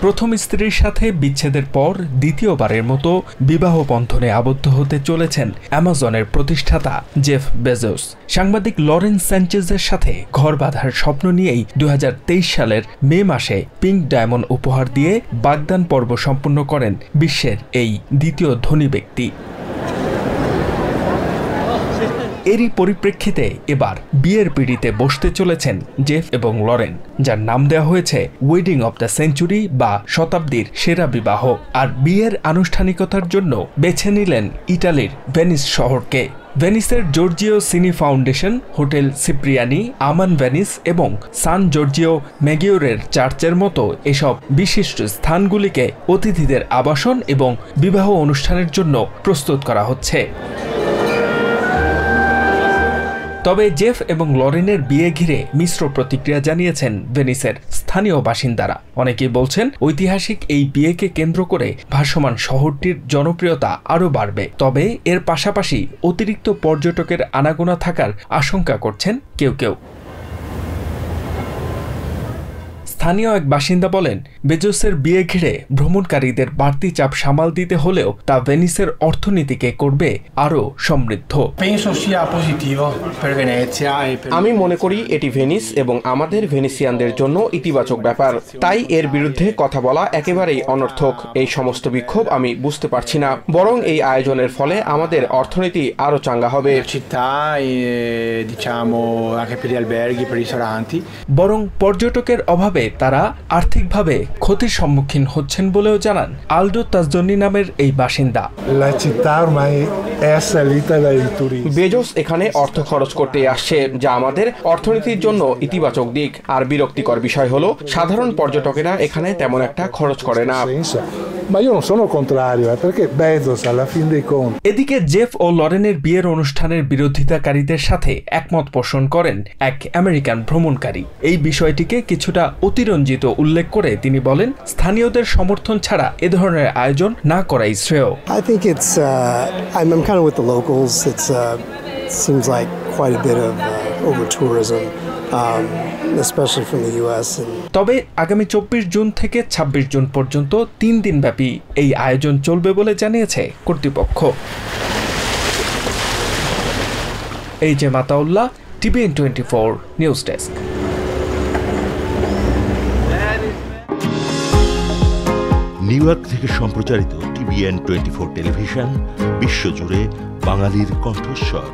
প্রথম স্ত্রীর সাথে বিচ্ছেদের পর দ্বিতীয়বারের মতো বিবাহ বন্ধনে আবদ্ধ হতে চলেছেন অ্যামাজনের প্রতিষ্ঠাতা জেফ বেজোস। সাংবাদিক লরেন স্যাঞ্চেজের সাথে ঘর বাঁধার স্বপ্ন নিয়েই 2023 সালের মে মাসে পিঙ্ক ডায়মন্ড উপহার দিয়ে বাগদান পর্ব সম্পূর্ণ করেন বিশ্বের এই দ্বিতীয় ধনী ব্যক্তি। এরই পরিপ্রেক্ষিতে এবার বিয়ের পিঁড়িতে বসতে চলেছেন জেফ এবং লরেন, যার নাম দেওয়া হয়েছে ওয়েডিং অব দ্য সেঞ্চুরি বা শতাব্দীর সেরা বিবাহ। আর বিয়ের আনুষ্ঠানিকতার জন্য বেছে নিলেন ইটালির ভেনিস শহরকে। ভেনিসের জর্জিও সিনি ফাউন্ডেশন, হোটেল সিপ্রিয়ানি, আমান ভেনিস এবং সান জর্জিও ম্যাগিওরের চার্চের মতো এসব বিশিষ্ট স্থানগুলিকে অতিথিদের আবাসন এবং বিবাহ অনুষ্ঠানের জন্য প্রস্তুত করা হচ্ছে। তবে জেফ এবং লরেনের বিয়ে ঘিরে মিশ্র প্রতিক্রিয়া জানিয়েছেন ভেনিসের স্থানীয় বাসিন্দারা। অনেকেই বলছেন ঐতিহাসিক এই বিয়েকে কেন্দ্র করে ভাসমান শহরটির জনপ্রিয়তা আরও বাড়বে। তবে এর পাশাপাশি অতিরিক্ত পর্যটকের আনাগোনা থাকার আশঙ্কা করছেন কেউ কেউ। স্থানীয় এক বাসিন্দা বলেন, বেজোসের বিয়ে ঘিরে ভ্রমণকারীদের বাড়তি চাপ সামাল দিতে হলেও তা ভেনিসের অর্থনীতিকে করবে আরও সমৃদ্ধ। আমি মনে করি এটি ভেনিস এবং আমাদের ভেনিসিয়ানদের জন্য ইতিবাচক ব্যাপার। তাই এর বিরুদ্ধে কথা বলা একেবারেই অনর্থক। এই সমস্ত বিক্ষোভ আমি বুঝতে পারছি না, বরং এই আয়োজনের ফলে আমাদের অর্থনীতি আরও চাঙ্গা হবে। বরং পর্যটকের অভাবে তারা আর্থিকভাবে ক্ষতির সম্মুখীন হচ্ছেন বলেও জানান আলডো তাজদনি নামের এই বাসিন্দা। বেজোস এখানে অর্থ খরচ করতে আসছে, যা আমাদের অর্থনীতির জন্য ইতিবাচক দিক। আর বিরক্তিকর বিষয় হলো সাধারণ পর্যটকেরা এখানে তেমন একটা খরচ করে না। এদিকে জেফ ও লরেনের বিয়ের অনুষ্ঠানের বিরোধিতাকারীদের সাথে একমত পোষণ করেন এক আমেরিকান ভ্রমণকারী। এই বিষয়টিকে কিছুটা অতিরঞ্জিত উল্লেখ করে তিনি বলেন, স্থানীয়দের সমর্থন ছাড়া এ ধরনের আয়োজন না করাই শ্রেয়। তবে আগামী 24 জুন থেকে 26 জুন পর্যন্ত 3 দিনব্যাপী এই আয়োজন চলবে বলে জানিয়েছে কর্তৃপক্ষ। এই যে Mataullah, TVN 24 news desk. New York থেকে সম্প্রচারিত TVN 24 টেলিভিশন বিশ্বজুড়ে বাঙালির কণ্ঠস্বর।